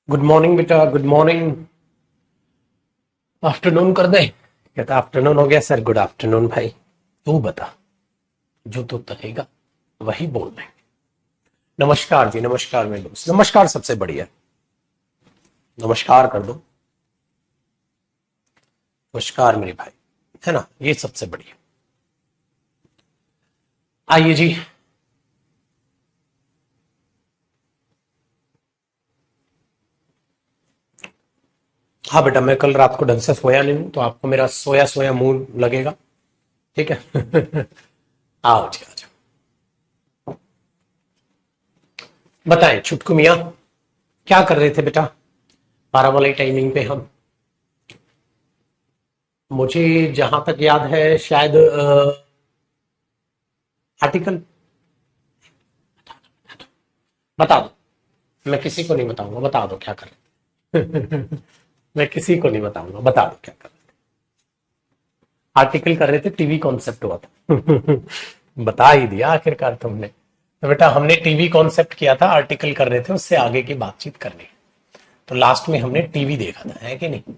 Good morning बेटा, good morning. Afternoon कर दे। कहता आफ्टरनून हो गया सर। गुड आफ्टरनून भाई। तू बता, जो तू कहेगा वही बोल रहे। नमस्कार जी, नमस्कार मेरे दोस्त। नमस्कार सबसे बढ़िया। नमस्कार कर दो। नमस्कार मेरे भाई, है ना, ये सबसे बढ़िया। आइए जी। हाँ बेटा, मैं कल रात को ढंग से सोया नहीं हूं, तो आपको मेरा सोया सोया मुंह लगेगा। ठीक है। आओ जी, आ जाओ। बताएं छुटकू मियाँ, क्या कर रहे थे बेटा 12 वाली टाइमिंग पे हम? मुझे जहां तक याद है शायद आर्टिकल। बता दो। मैं किसी को नहीं बताऊंगा, बता दो क्या कर रहे थे। मैं किसी को नहीं बताऊंगा, बता दो क्या कर रहे थे। आर्टिकल कर रहे थे, टीवी कॉन्सेप्ट हुआ था। बता ही दिया आखिरकार तुमने। तो बेटा हमने टीवी कॉन्सेप्ट किया था, आर्टिकल कर रहे थे, उससे आगे की बातचीत करनी। तो लास्ट में हमने टीवी देखा था, है कि नहीं?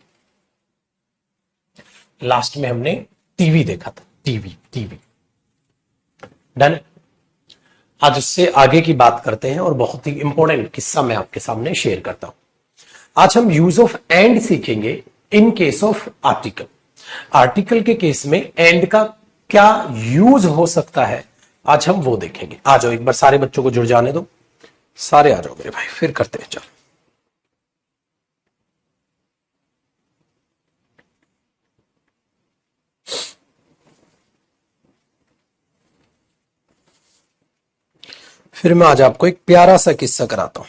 लास्ट में हमने टीवी देखा था, टीवी टीवी। डन। आज उससे आगे की बात करते हैं और बहुत ही इंपॉर्टेंट किस्सा मैं आपके सामने शेयर करता हूं। आज हम यूज ऑफ एंड सीखेंगे in case of article. Article के केस में एंड का क्या यूज हो सकता है, आज हम वो देखेंगे। आ जाओ, एक बार सारे बच्चों को जुड़ जाने दो। सारे आ जाओ मेरे भाई, फिर करते हैं। चलो, फिर मैं आज आपको एक प्यारा सा किस्सा कराता हूं।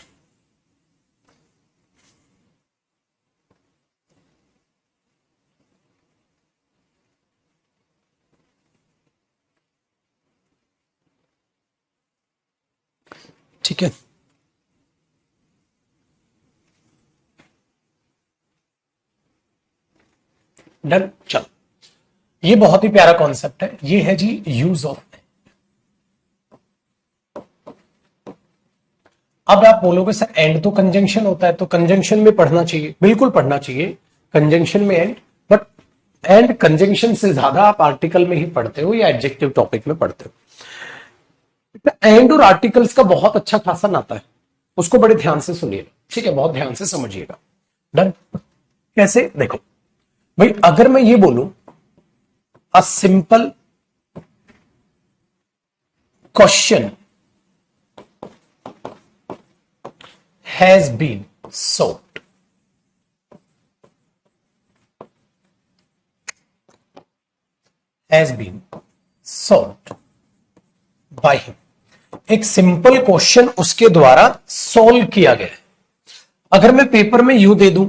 ठीक है, डन। चलो, ये बहुत ही प्यारा कॉन्सेप्ट है। ये है जी यूज ऑफ। अब आप बोलोगे सर एंड तो कंजंक्शन होता है, तो कंजंक्शन में पढ़ना चाहिए। बिल्कुल पढ़ना चाहिए कंजंक्शन में एंड। बट एंड कंजंक्शन से ज्यादा आप आर्टिकल में ही पढ़ते हो या एडजेक्टिव टॉपिक में पढ़ते हो। एंड और आर्टिकल्स का बहुत अच्छा खासा नाता है, उसको बड़े ध्यान से सुनिएगा। ठीक है, बहुत ध्यान से समझिएगा। डन। कैसे देखो भाई, अगर मैं ये बोलूं a simple question has been solved, has been solved by him. एक सिंपल क्वेश्चन उसके द्वारा सॉल्व किया गया है। अगर मैं पेपर में यू दे दूं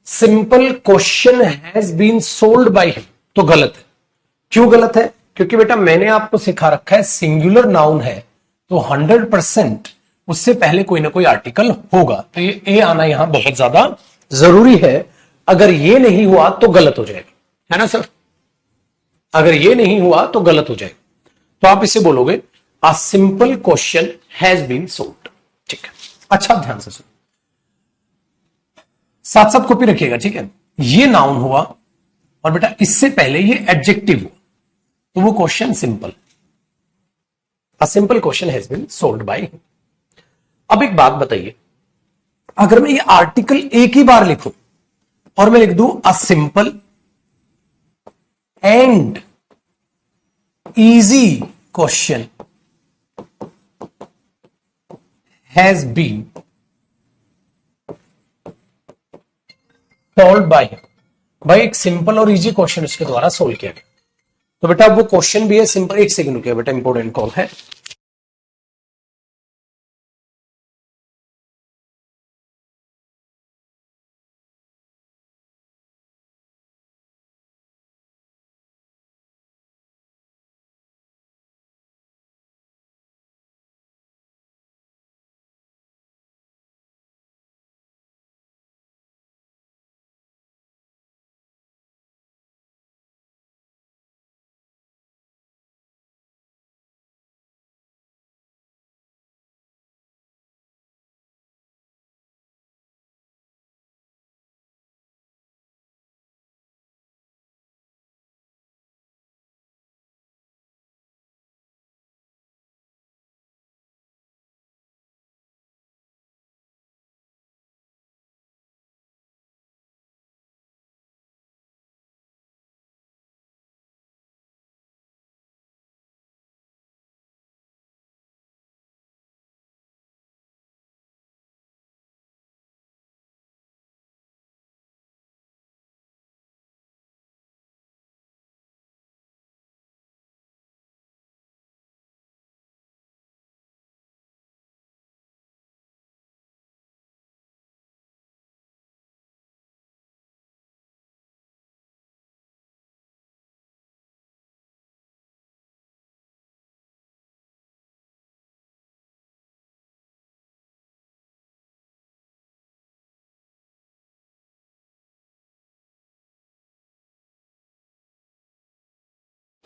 simple question has been solved by him, तो गलत है। क्यों गलत है? क्योंकि बेटा मैंने आपको सिखा रखा है सिंगुलर नाउन है तो 100% उससे पहले कोई ना कोई आर्टिकल होगा। तो ये ए आना यहां बहुत ज्यादा जरूरी है। अगर ये नहीं हुआ तो गलत हो जाएगा, है ना सर? अगर ये नहीं हुआ तो गलत हो जाएगा। तो आप इसे बोलोगे a simple question has been solved. ठीक है, अच्छा ध्यान से सुनो, साथ साथ कॉपी रखिएगा। ठीक है, ये नाउन हुआ और बेटा इससे पहले ये एडजेक्टिव हुआ, तो वो question simple. A simple question has been solved by. अब एक बात बताइए, अगर मैं ये आर्टिकल एक ही बार लिखूं और मैं लिख दूं a simple and easy question has been solve by. भाई एक सिंपल और इजी क्वेश्चन इसके द्वारा सोल्व किया गया, तो बेटा वो क्वेश्चन भी है सिंपल। एक सेकंड रुकिए बेटा, इंपॉर्टेंट कॉल है।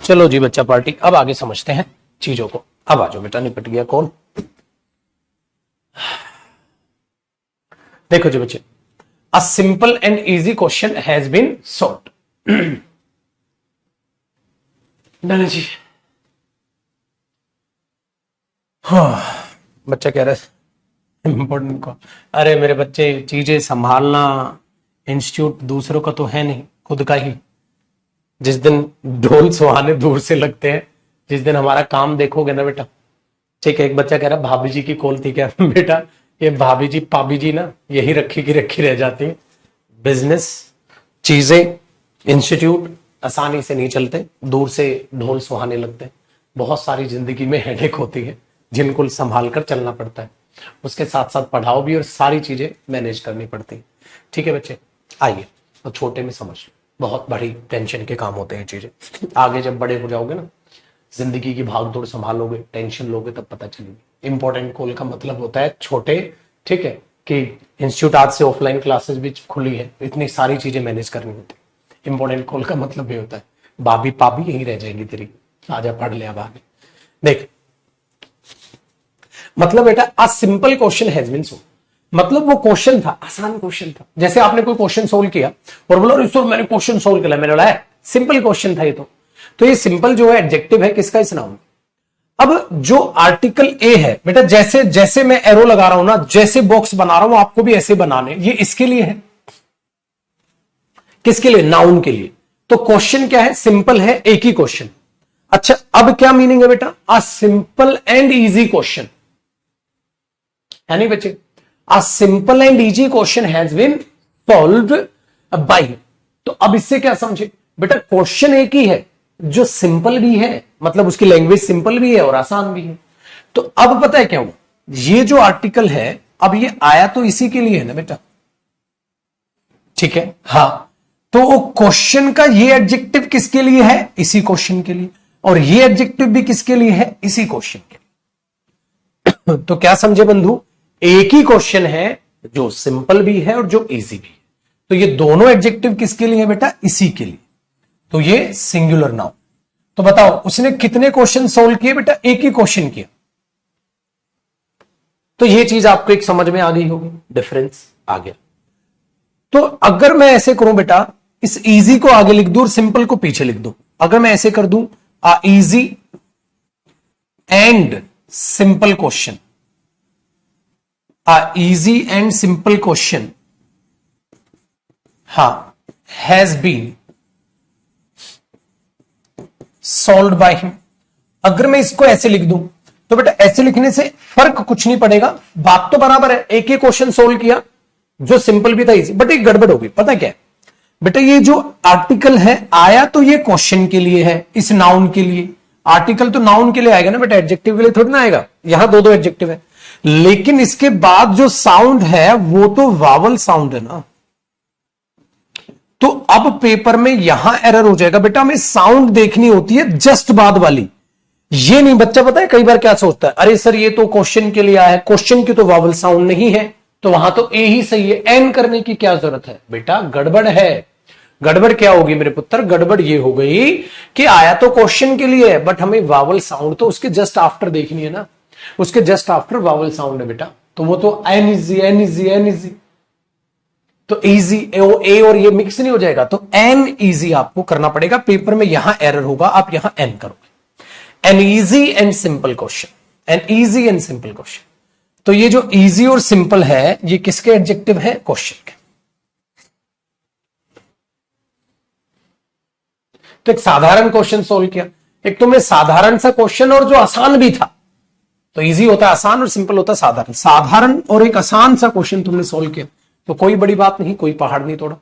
चलो जी बच्चा पार्टी, अब आगे समझते हैं चीजों को। अब आ जाओ बेटा, निपट गया कौन। देखो जी बच्चे, a simple and easy question has been solved. Done जी। हाँ, बच्चा कह रहा है इंपॉर्टेंट कॉल। अरे मेरे बच्चे, चीजें संभालना इंस्टीट्यूट दूसरों का तो है नहीं, खुद का ही। जिस दिन ढोल सुहाने दूर से लगते हैं, जिस दिन हमारा काम देखोगे ना बेटा। ठीक है, एक बच्चा कह रहा है भाभी जी की कॉल थी क्या? बेटा ये भाभी जी पाभी जी ना, यही रखी की रखी रह जाती है। बिजनेस, चीजें, इंस्टीट्यूट आसानी से नहीं चलते, दूर से ढोल सुहाने लगते हैं। बहुत सारी जिंदगी में हेडेक होती है, जिनको संभाल कर चलना पड़ता है। उसके साथ साथ पढ़ाओ भी और सारी चीजें मैनेज करनी पड़ती है। ठीक है बच्चे, आइए तो छोटे में समझ लो, बहुत बड़ी टेंशन के काम होते हैं चीजें। आगे जब बड़े हो जाओगे ना, जिंदगी की भाग दौड़ संभालोगे, टेंशन लोगे, तब पता चलेगी। इंपॉर्टेंट कॉल का मतलब होता है छोटे, ठीक है, कि इंस्टीट्यूट आज से ऑफलाइन क्लासेस भी खुली है, इतनी सारी चीजें मैनेज करनी होती है। इंपॉर्टेंट कॉल का मतलब ये होता है भाभी पाभी यही रह जाएंगी तेरी, आजा पढ़ ले अब आगे। देख, मतलब बेटा a simple question has been solved, मतलब वो क्वेश्चन था, आसान क्वेश्चन था। जैसे आपने कोई क्वेश्चन सोल्व किया और बोलो सर मैंने क्वेश्चन सोल्व किया, मैंने बोला सिंपल क्वेश्चन था ये तो ये सिंपल जो है एडजेक्टिव है किसका? इस नाउन। अब जो आर्टिकल ए है बेटा, जैसे जैसे मैं एरो लगा रहा हूं ना, जैसे बॉक्स बना रहा हूं आपको भी ऐसे बनाने, ये इसके लिए है। किसके लिए? नाउन के लिए। तो क्वेश्चन क्या है? सिंपल है, एक ही क्वेश्चन। अच्छा, अब क्या मीनिंग है बेटा? A simple and easy question है नहीं बच्चे? A simple and easy question has been solved by. तो अब इससे क्या समझे बेटा? क्वेश्चन एक ही है जो सिंपल भी है, मतलब उसकी लैंग्वेज सिंपल भी है और आसान भी है। तो अब पता है क्या हुआ, ये जो आर्टिकल है अब ये आया तो इसी के लिए है ना बेटा, ठीक है? हाँ, तो वो क्वेश्चन का ये एडजेक्टिव किसके लिए है? इसी क्वेश्चन के लिए। और ये एडजेक्टिव भी किसके लिए है? इसी क्वेश्चन के लिए। तो क्या समझे बंधु? एक ही क्वेश्चन है जो सिंपल भी है और जो इजी भी है। तो ये दोनों एडजेक्टिव किसके लिए है बेटा? इसी के लिए। तो ये सिंगुलर नाउन। तो बताओ उसने कितने क्वेश्चन सोल्व किए बेटा? एक ही क्वेश्चन किया। तो ये चीज आपको एक समझ में आ गई होगी, डिफरेंस आ गया। तो अगर मैं ऐसे करूं बेटा, इस इजी को आगे लिख दूं और सिंपल को पीछे लिख दूं। अगर मैं ऐसे कर दूं, easy and simple question, easy and simple question, हाँ, has been solved by him. अगर मैं इसको ऐसे लिख दूं तो बेटा ऐसे लिखने से फर्क कुछ नहीं पड़ेगा, बात तो बराबर है। एक ही क्वेश्चन सोल्व किया जो सिंपल भी था, इजी, बट एक गड़बड़ होगी। पता क्या है बेटा? ये जो आर्टिकल है आया तो ये क्वेश्चन के लिए है, इस नाउन के लिए। आर्टिकल तो नाउन के लिए आएगा ना बेटा, एडजेक्टिव के लिए थोड़ी ना आएगा। यहां दो दो एडजेक्टिव है, लेकिन इसके बाद जो साउंड है वो तो वावल साउंड है ना। तो अब पेपर में यहां एरर हो जाएगा बेटा, हमें साउंड देखनी होती है जस्ट बाद वाली। ये नहीं, बच्चा पता है कई बार क्या सोचता है, अरे सर ये तो क्वेश्चन के लिए आया है, क्वेश्चन की तो वावल साउंड नहीं है, तो वहां तो ए ही सही है, एन करने की क्या जरूरत है? बेटा गड़बड़ है। गड़बड़ क्या होगी मेरे पुत्र? गड़बड़ ये हो गई कि आया तो क्वेश्चन के लिए है, बट हमें वावल साउंड तो उसके जस्ट आफ्टर देखनी है ना। उसके जस्ट आफ्टर वावल साउंड है बेटा, तो वो तो an easy an easy an easy, तो इजी ए और ये मिक्स नहीं हो जाएगा, तो एन इजी आपको करना पड़ेगा। पेपर में यहां एरर होगा, आप यहां एन करोगे। An easy and simple question, an easy and simple question. तो ये जो इजी और सिंपल है ये किसके एडजेक्टिव है? क्वेश्चन के। तो एक साधारण क्वेश्चन सोल्व किया, एक तो मैं साधारण सा क्वेश्चन और जो आसान भी था। तो इजी होता है आसान और सिंपल होता है साधारण। साधारण और एक आसान सा क्वेश्चन तुमने सोल्व किया, तो कोई बड़ी बात नहीं, कोई पहाड़ नहीं तोड़ा।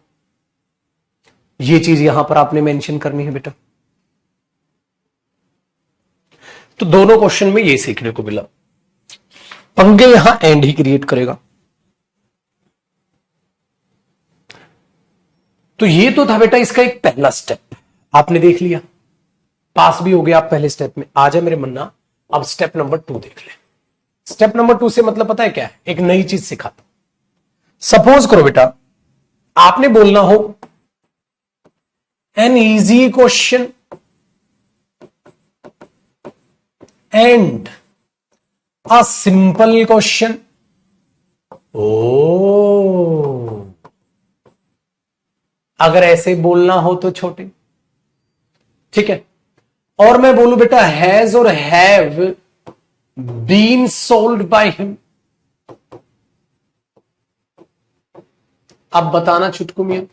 ये चीज यहां पर आपने मेंशन करनी है बेटा। तो दोनों क्वेश्चन में ये सीखने को मिला, पंगे यहां एंड ही क्रिएट करेगा। तो ये तो था बेटा इसका एक पहला स्टेप, आपने देख लिया, पास भी हो गया आप पहले स्टेप में। आ जाए मेरे मन्ना, अब स्टेप नंबर 2 देख ले। स्टेप नंबर 2 से मतलब पता है क्या है? एक नई चीज सिखाता। सपोज करो बेटा आपने बोलना हो an easy question and a simple question. ओ, अगर ऐसे बोलना हो तो छोटे, ठीक है। और मैं बोलूं बेटा हैज और have been solved by him, अब बताना छुटकू मियां।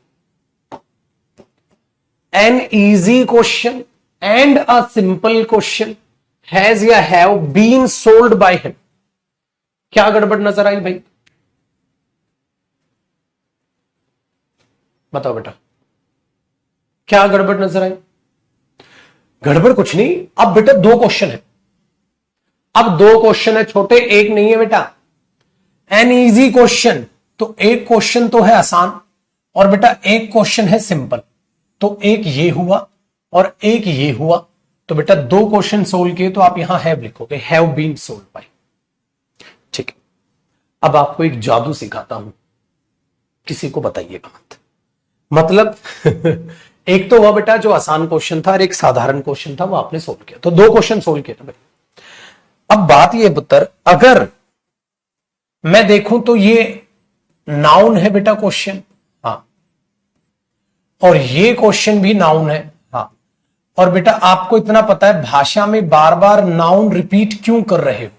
An easy question and a simple question, has या have been solved by him, क्या गड़बड़ नजर आई भाई? बताओ बेटा, क्या गड़बड़ नजर आई? गड़बड़ कुछ नहीं। अब बेटा दो क्वेश्चन है, अब दो क्वेश्चन है छोटे, एक नहीं है बेटा। एन इजी क्वेश्चन, तो एक क्वेश्चन तो है आसान, और बेटा एक क्वेश्चन है सिंपल, तो एक ये हुआ और एक ये हुआ। तो बेटा दो क्वेश्चन सोल्व किए तो आप यहां हैव लिखोगे, हैव बीन सोल्व बाय। ठीक है, अब आपको एक जादू सिखाता हूं, किसी को बताइएगा मत। मतलब एक तो वह बेटा जो आसान क्वेश्चन था और एक साधारण क्वेश्चन था, वो आपने सोल्व किया, तो दो क्वेश्चन सोल्व किए ना भाई। अब बात ये पुत्र, अगर मैं देखूं तो ये नाउन है बेटा क्वेश्चन, हाँ, और ये क्वेश्चन भी नाउन है, हाँ। और बेटा आपको इतना पता है भाषा में बार बार नाउन रिपीट क्यों कर रहे हो,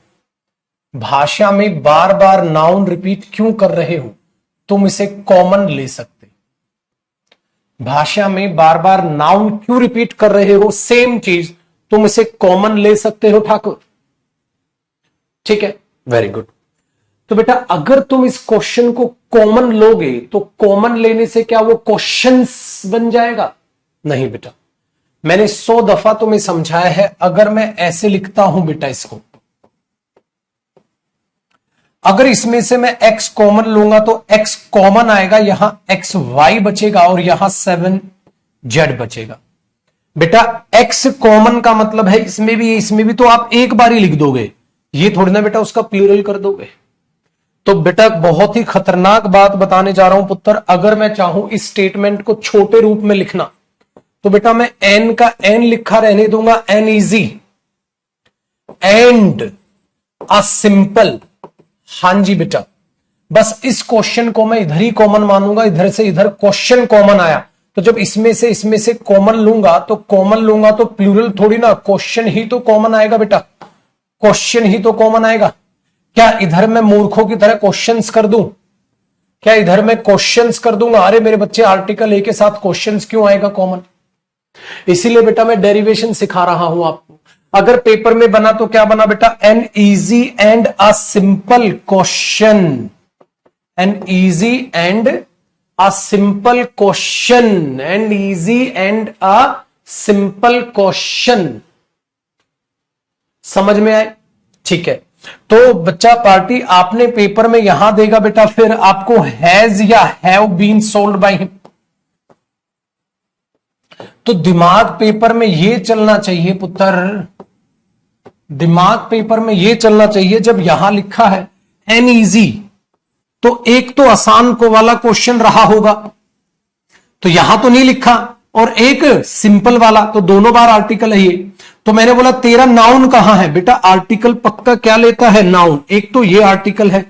भाषा में बार बार नाउन रिपीट क्यों कर रहे हो? तुम इसे कॉमन ले सकते। भाषा में बार बार नाउन क्यों रिपीट कर रहे हो, सेम चीज, तुम इसे कॉमन ले सकते हो ठाकुर। ठीक है, वेरी गुड। तो बेटा अगर तुम इस क्वेश्चन को कॉमन लोगे तो कॉमन लेने से क्या वो क्वेश्चंस बन जाएगा? नहीं बेटा, मैंने 100 दफा तुम्हें समझाया है, अगर मैं ऐसे लिखता हूं बेटा इसको, अगर इसमें से मैं x कॉमन लूंगा तो x कॉमन आएगा, यहां xy बचेगा और यहां 7z बचेगा। बेटा x कॉमन का मतलब है इसमें भी तो आप एक बार ही लिख दोगे, ये थोड़ी ना बेटा उसका प्लूरल कर दोगे। तो बेटा बहुत ही खतरनाक बात बताने जा रहा हूं पुत्र, अगर मैं चाहूं इस स्टेटमेंट को छोटे रूप में लिखना तो बेटा मैं n का n लिखा रहने दूंगा, n easy and a simple. हां जी बेटा, बस इस क्वेश्चन को मैं इधर ही कॉमन मानूंगा, इधर से इधर क्वेश्चन कॉमन आया, तो जब इसमें से कॉमन लूंगा तो प्लूरल थोड़ी ना, क्वेश्चन ही तो कॉमन आएगा बेटा, क्वेश्चन ही तो कॉमन आएगा। क्या इधर मैं मूर्खों की तरह क्वेश्चंस कर दूं? क्या इधर मैं क्वेश्चंस कर दूंगा? अरे मेरे बच्चे आर्टिकल ए के साथ क्वेश्चंस क्यों आएगा कॉमन? इसीलिए बेटा मैं डेरिवेशन सिखा रहा हूं आपको। अगर पेपर में बना तो क्या बना बेटा? An easy and a simple question, an easy and a simple question, an easy and a simple question. समझ में आए? ठीक है, तो बच्चा पार्टी आपने पेपर में यहां देगा बेटा, फिर आपको हैज या have been solved by him. तो दिमाग पेपर में यह चलना चाहिए पुत्र, दिमाग पेपर में यह चलना चाहिए, जब यहां लिखा है एन इजी तो एक तो आसान को वाला क्वेश्चन रहा होगा, तो यहां तो नहीं लिखा, और एक सिंपल वाला, तो दोनों बार आर्टिकल है ये। तो मैंने बोला तेरा नाउन कहां है बेटा? आर्टिकल पक्का क्या लेता है? नाउन। एक तो ये आर्टिकल है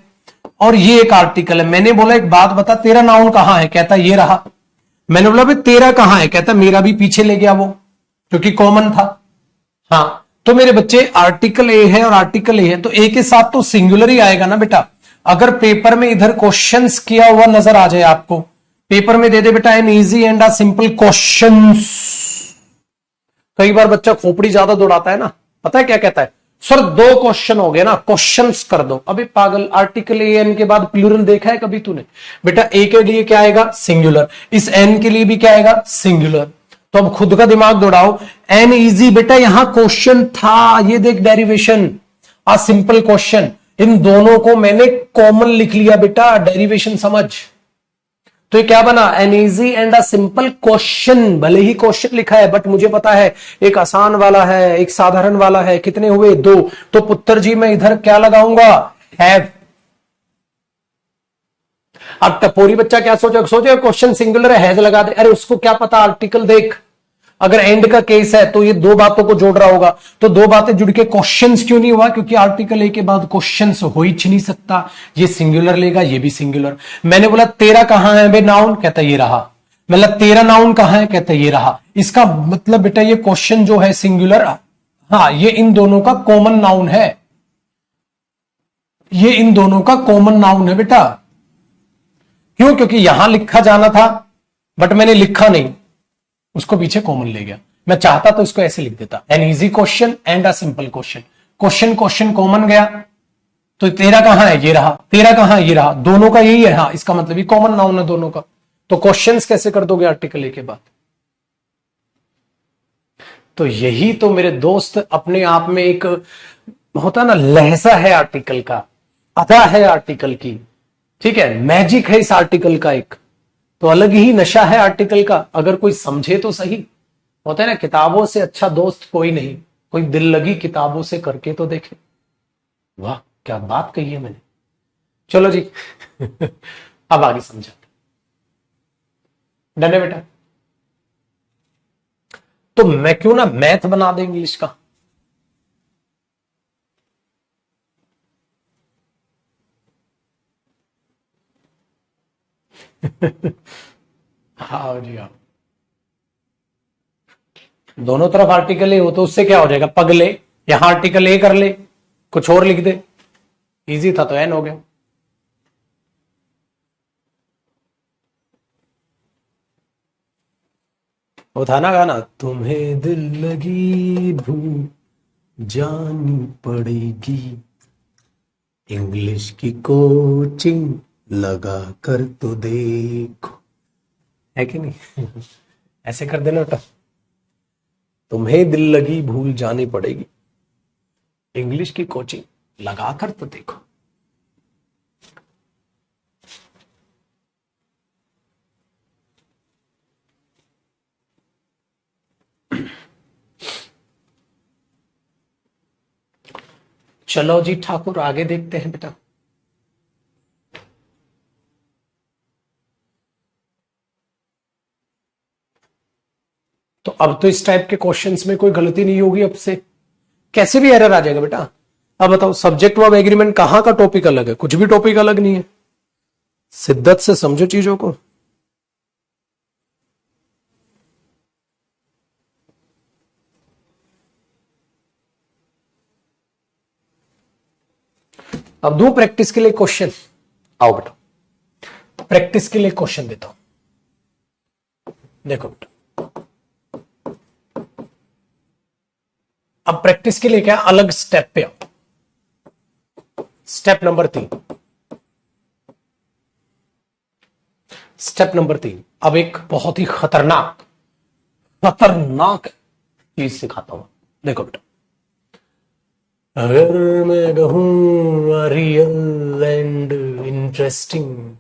और ये एक आर्टिकल है। मैंने बोला एक बात बता, तेरा नाउन कहां है? कहता ये रहा। मैंने बोला भाई तेरा कहां है? कहता मेरा भी पीछे ले गया वो, क्योंकि कॉमन था। हाँ, तो मेरे बच्चे आर्टिकल ए है और आर्टिकल ए है, तो ए के साथ तो सिंगुलर ही आएगा ना बेटा। अगर पेपर में इधर क्वेश्चंस किया हुआ नजर आ जाए आपको, पेपर में दे दे बेटा an easy and a simple questions, कई बार बच्चा खोपड़ी ज्यादा दौड़ाता है ना, पता है क्या कहता है? सर दो क्वेश्चन हो गए ना, क्वेश्चंस कर दो। अबे पागल, आर्टिकल ए एन के बाद प्लूरल देखा है कभी तूने? बेटा ए के लिए क्या आएगा? सिंगुलर। इस एन के लिए भी क्या आएगा? सिंगुलर। तो अब खुद का दिमाग दौड़ाओ। एन इजी बेटा यहां क्वेश्चन था, ये देख डेरिवेशन, आ सिंपल क्वेश्चन, इन दोनों को मैंने कॉमन लिख लिया बेटा, डेरिवेशन समझ। तो ये क्या बना? An easy and a simple question. भले ही क्वेश्चन लिखा है बट मुझे पता है एक आसान वाला है, एक साधारण वाला है। कितने हुए? दो। तो पुत्र जी मैं इधर क्या लगाऊंगा? हैव। अब टपोरी बच्चा क्या सोचे क्वेश्चन सिंगुलर है, हैज लगा दे। अरे उसको क्या पता, आर्टिकल देख, अगर एंड का केस है तो ये दो बातों को जोड़ रहा होगा, तो दो बातें जुड़ के क्वेश्चंस क्यों नहीं हुआ? क्योंकि आर्टिकल ए के बाद क्वेश्चंस हो ही नहीं सकता, ये सिंगुलर लेगा, ये भी सिंगुलर। मैंने बोला तेरा कहां है बे नाउन, कहता ये रहा। मतलब तेरा नाउन कहां है, कहता ये रहा। इसका मतलब बेटा ये क्वेश्चन जो है सिंगुलर, हाँ ये इन दोनों का कॉमन नाउन है, ये इन दोनों का कॉमन नाउन है बेटा। क्यों? क्योंकि यहां लिखा जाना था बट मैंने लिखा नहीं, उसको पीछे कॉमन ले गया। मैं चाहता तो इसको ऐसे लिख देता, N easy question and a simple question. Question question common गया, तो तेरा कहां है ये रहा, तेरा कहां है ये रहा, दोनों का यही है, हाँ इसका मतलब ये कॉमन नाउन है दोनों का। तो क्वेश्चंस कैसे कर दोगे आर्टिकल ए के बाद? तो यही तो मेरे दोस्त अपने आप में एक होता ना लहजा है आर्टिकल का, अदा है आर्टिकल की, ठीक है, मैजिक है इस आर्टिकल का एक, तो अलग ही नशा है आर्टिकल का। अगर कोई समझे तो सही। होता है ना, किताबों से अच्छा दोस्त कोई नहीं, कोई दिल लगी किताबों से करके तो देखे। वाह क्या बात कही है मैंने। चलो जी अब आगे समझा। डन है बेटा? तो मैं क्यों ना मैथ बना दे इंग्लिश का। हाँ जी हाँ, दोनों तरफ आर्टिकल ए हो तो उससे क्या हो जाएगा, पगले। यहां आर्टिकल ए कर ले, कुछ और लिख दे, इजी था तो एन हो गया। वो था ना गाना, तुम्हें दिल लगी भूल जानी पड़ेगी, इंग्लिश की कोचिंग लगा कर तो देखो, है कि नहीं? ऐसे कर देना बेटा, तुम्हें दिल लगी भूल जानी पड़ेगी, इंग्लिश की कोचिंग लगा कर तो देखो। चलो जी ठाकुर आगे देखते हैं बेटा। तो अब तो इस टाइप के क्वेश्चंस में कोई गलती नहीं होगी अब से, कैसे भी एरर आ जाएगा बेटा। अब बताओ सब्जेक्ट वर्ब एग्रीमेंट कहां का टॉपिक अलग है? कुछ भी टॉपिक अलग नहीं है, शिद्दत से समझो चीजों को। अब दो प्रैक्टिस के लिए क्वेश्चन, आओ बेटा प्रैक्टिस के लिए क्वेश्चन देता हूं, देखो बेटा। अब प्रैक्टिस के लिए क्या, अलग स्टेप पे आओ। Step number 3, step number 3। अब एक बहुत ही खतरनाक खतरनाक चीज सिखाता हूं, देखो बेटा। अगर मैं कहूं real and interesting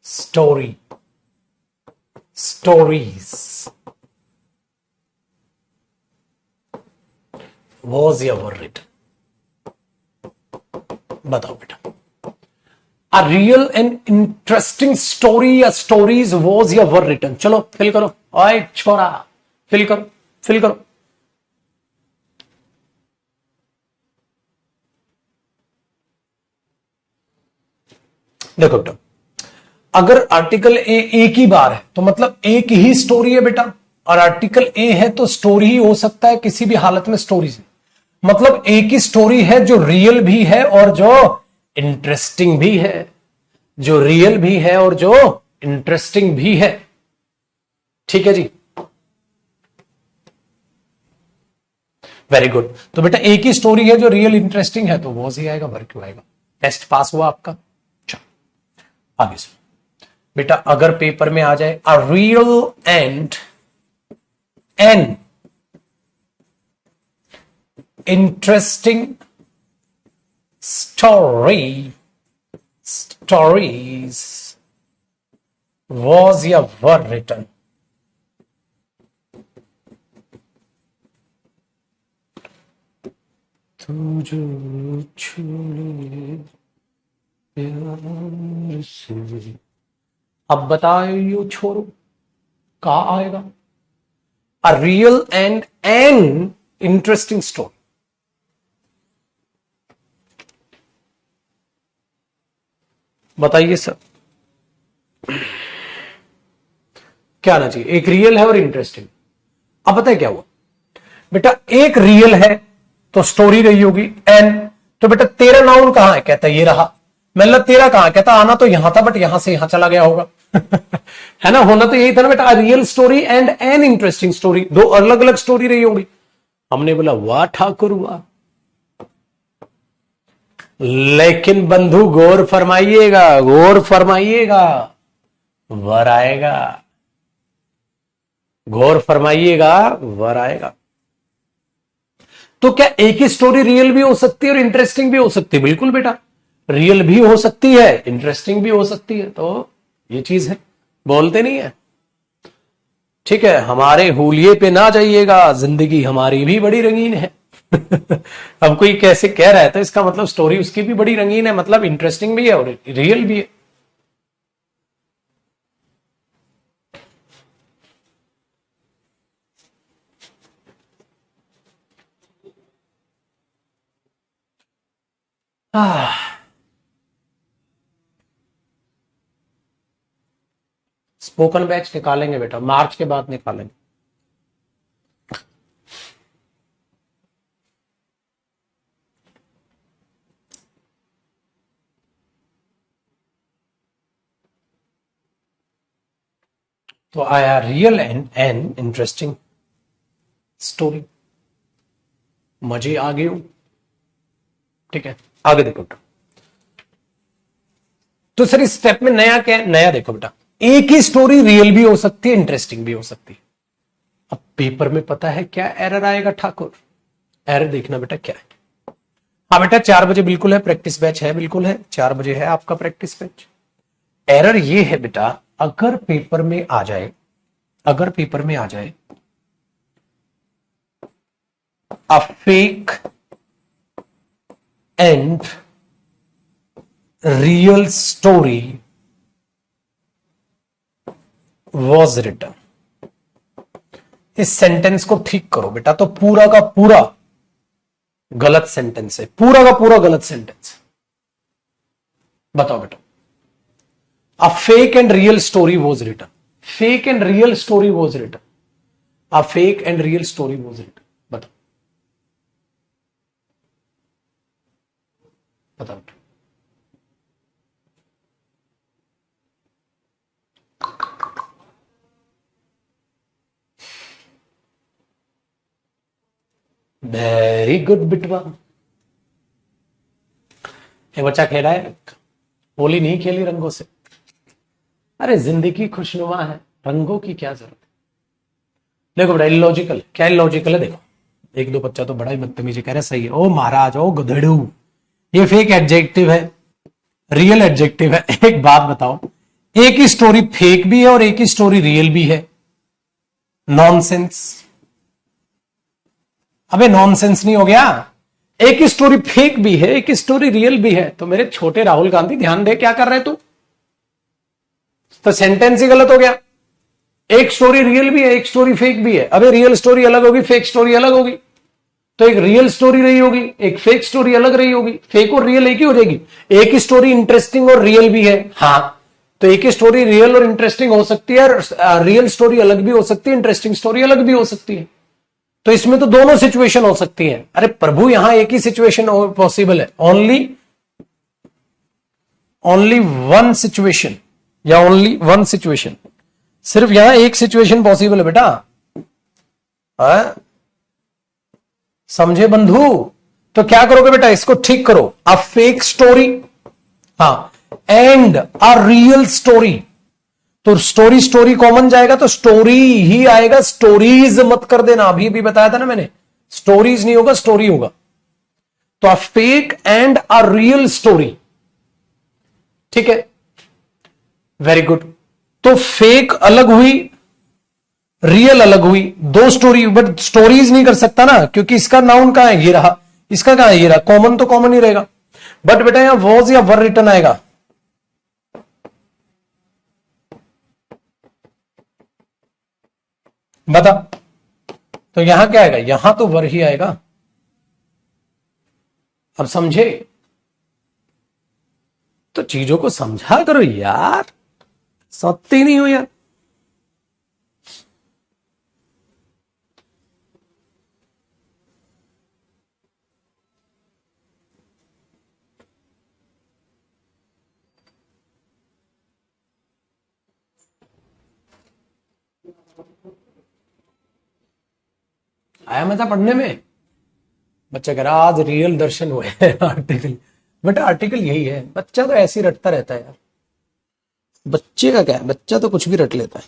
story, stories was ever written, बताओ बेटा। A real and interesting story या stories was ever written, चलो फिल करो, ओए छोरा फिल करो, फिल करो। देखो बेटा, अगर आर्टिकल ए एक ही बार है तो मतलब एक ही स्टोरी है बेटा, और आर्टिकल ए है तो स्टोरी ही हो सकता है किसी भी हालत में स्टोरी से, मतलब एक ही स्टोरी है जो रियल भी है और जो इंटरेस्टिंग भी है, जो रियल भी है और जो इंटरेस्टिंग भी है, ठीक है जी। Very good. तो बेटा एक ही स्टोरी है जो रियल इंटरेस्टिंग है तो वो ही आएगा, भर क्यों आएगा। टेस्ट पास हुआ आपका। चलो आगे सुनो बेटा, अगर पेपर में आ जाए a real and an interesting story, stories was ever written, तू जो छूले प्यार से, अब बताओ छोरो क्या आएगा? A real and an interesting story. बताइए सर क्या आना चाहिए? एक रियल है और इंटरेस्टिंग। अब बताए क्या हुआ बेटा, एक रियल है तो स्टोरी रही होगी एन, तो बेटा तेरा नाउन कहां है? कहता ये रहा। मतलब तेरा कहां? कहता आना तो यहां था बट यहां से यहां चला गया होगा। है ना, होना तो यही था ना बेटा, real story and an interesting story, दो अलग अलग स्टोरी रही होगी। हमने बोला वाह ठाकुर वाह, लेकिन बंधु गौर फरमाइएगा, गौर फरमाइएगा, वर आएगा, गौर फरमाइएगा, वर आएगा। तो क्या एक ही स्टोरी रियल भी हो सकती है और इंटरेस्टिंग भी हो सकती है? बिल्कुल बेटा, रियल भी हो सकती है, इंटरेस्टिंग भी हो सकती है। तो ये चीज है, बोलते नहीं है। ठीक है, हमारे हुलिये पे ना जाइएगा, जिंदगी हमारी भी बड़ी रंगीन है। अब कोई कैसे कह रहा है तो इसका मतलब स्टोरी उसकी भी बड़ी रंगीन है, मतलब इंटरेस्टिंग भी है और रियल भी है। स्पोकन बैच निकालेंगे बेटा, मार्च के बाद निकालेंगे। तो आया real and an interesting story, मजे आ गए। ठीक है, आगे देखो बेटा। तो सर इस स्टेप में नया क्या है? नया देखो बेटा, एक ही स्टोरी रियल भी हो सकती है, इंटरेस्टिंग भी हो सकती है। अब पेपर में पता है क्या एरर आएगा ठाकुर? एरर देखना बेटा क्या है। हाँ बेटा 4 बजे बिल्कुल है, प्रैक्टिस बैच है, बिल्कुल है, 4 बजे है आपका प्रैक्टिस बैच। एरर ये है बेटा, अगर पेपर में आ जाए, अगर पेपर में आ जाए a fake and real story was written, इस सेंटेंस को ठीक करो बेटा। तो पूरा का पूरा गलत सेंटेंस है, पूरा का पूरा गलत सेंटेंस। बताओ बेटा, a fake and real story was written, fake and real story was written, a fake and real story was written. बताओ बताओ बेटा। वेरी गुड बिटवा। एक बच्चा कह रहा है होली नहीं खेली रंगों से। अरे जिंदगी खुशनुमा है, रंगों की क्या जरूरत है? देखो बड़ा इलॉजिकल, क्या इलॉजिकल है देखो। एक दो बच्चा तो बड़ा ही बदतमीजी कह रहा है, सही है ओ महाराज ओ गधेड़ू, ये फेक एडजेक्टिव है, रियल एडजेक्टिव है। एक बात बताओ, एक ही स्टोरी फेक भी है और एक ही स्टोरी रियल भी है। नॉनसेंस, अबे नॉनसेंस नहीं हो गया? एक ही स्टोरी फेक भी है, एक ही स्टोरी रियल भी है। तो मेरे छोटे राहुल गांधी ध्यान दे, क्या कर रहे तू? तो सेंटेंस ही गलत हो गया। एक स्टोरी रियल भी है, एक स्टोरी फेक भी है। अबे रियल स्टोरी अलग होगी, फेक स्टोरी अलग होगी। तो एक रियल स्टोरी रही होगी, एक फेक स्टोरी अलग रही होगी। फेक और रियल एक ही हो जाएगी। एक ही स्टोरी इंटरेस्टिंग और रियल भी है, हाँ, तो एक ही स्टोरी रियल और इंटरेस्टिंग हो सकती है, रियल स्टोरी अलग भी हो सकती है, इंटरेस्टिंग स्टोरी अलग भी हो सकती है। तो इसमें तो दोनों सिचुएशन हो सकती है। अरे प्रभु यहां एक ही सिचुएशन पॉसिबल है, ओनली ओनली वन सिचुएशन, या ओनली वन सिचुएशन, सिर्फ यहां एक सिचुएशन पॉसिबल है बेटा। समझे बंधु? तो क्या करोगे बेटा, इसको ठीक करो। अ फेक स्टोरी, हाँ, एंड अ रियल स्टोरी। तो स्टोरी स्टोरी कॉमन जाएगा तो स्टोरी ही आएगा, स्टोरीज मत कर देना, अभी भी बताया था ना मैंने, स्टोरीज नहीं होगा, स्टोरी होगा। तो अ fake and a real story, ठीक है, वेरी गुड। तो फेक अलग हुई, रियल अलग हुई, दो स्टोरी, बट स्टोरीज नहीं कर सकता ना, क्योंकि इसका नाउन कहां है? ये रहा, इसका कहां है? ये रहा। कॉमन तो कॉमन ही रहेगा। बट बेटा यहां वॉज या वर रिटर्न आएगा, बता। तो यहां क्या आएगा, यहां तो वर ही आएगा। अब समझे? तो चीजों को समझा करो यार, सत्य नहीं हो यार। आया मजा पढ़ने में? बच्चा कह रहा आज रियल दर्शन हुए हैं आर्टिकल। बेटा आर्टिकल यही है, बच्चा तो ऐसे ही रटता रहता है यार। बच्चे का क्या है, बच्चा तो कुछ भी रट लेता है।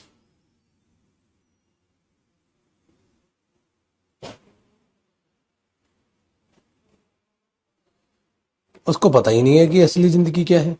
उसको पता ही नहीं है कि असली जिंदगी क्या है।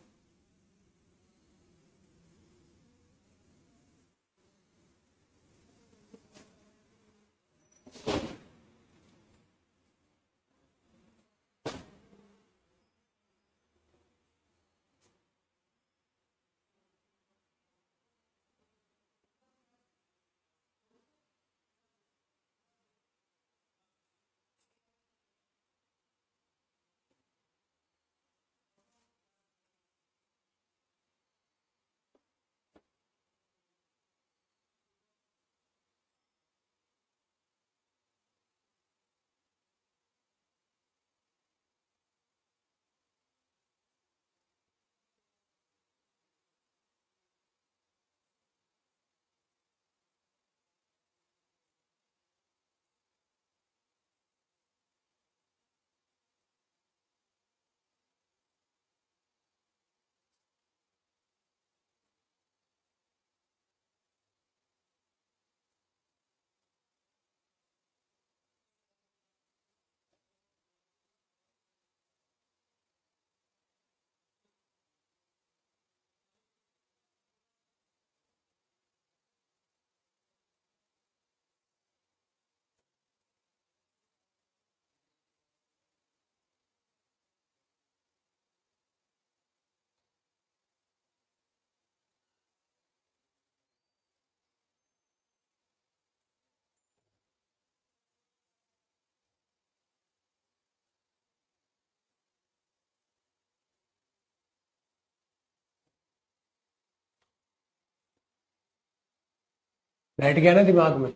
बैठ गया ना दिमाग में।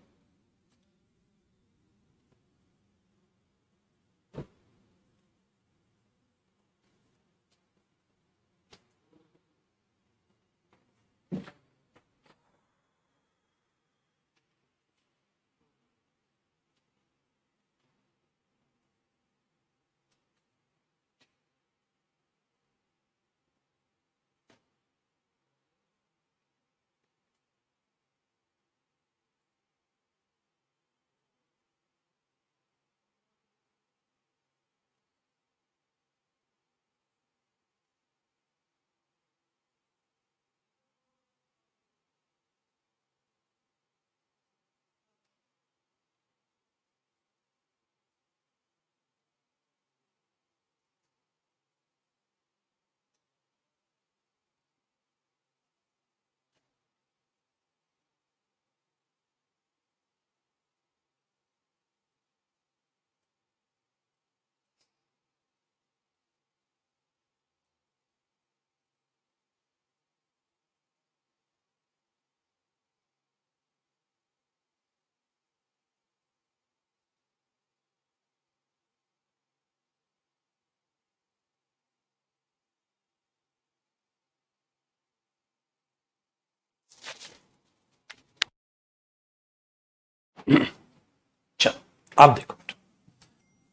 चलो अब देखो,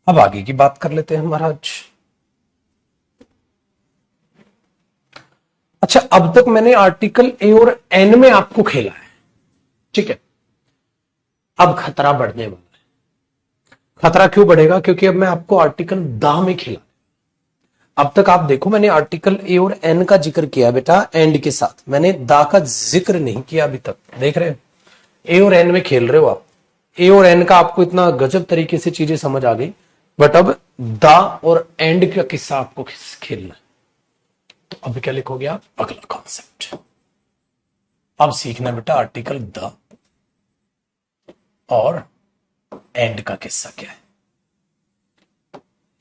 अब आगे की बात कर लेते हैं महाराज। अच्छा, अब तक मैंने आर्टिकल ए और एन में आपको खेला है, ठीक है। अब खतरा बढ़ने वाला है। खतरा क्यों बढ़ेगा? क्योंकि अब मैं आपको आर्टिकल दा में खेला। अब तक आप देखो, मैंने आर्टिकल ए और एन का जिक्र किया बेटा एंड के साथ, मैंने दा का जिक्र नहीं किया अभी तक। देख रहे हो, ए और एन में खेल रहे हो आप। ए और एन का आपको इतना गजब तरीके से चीजें समझ आ गई, बट अब दा और एंड का किस्सा आपको खेलना है। तो अब क्या लिखोगे आप? अगला कॉन्सेप्ट। अब सीखना बेटा आर्टिकल द। और एंड का किस्सा क्या है।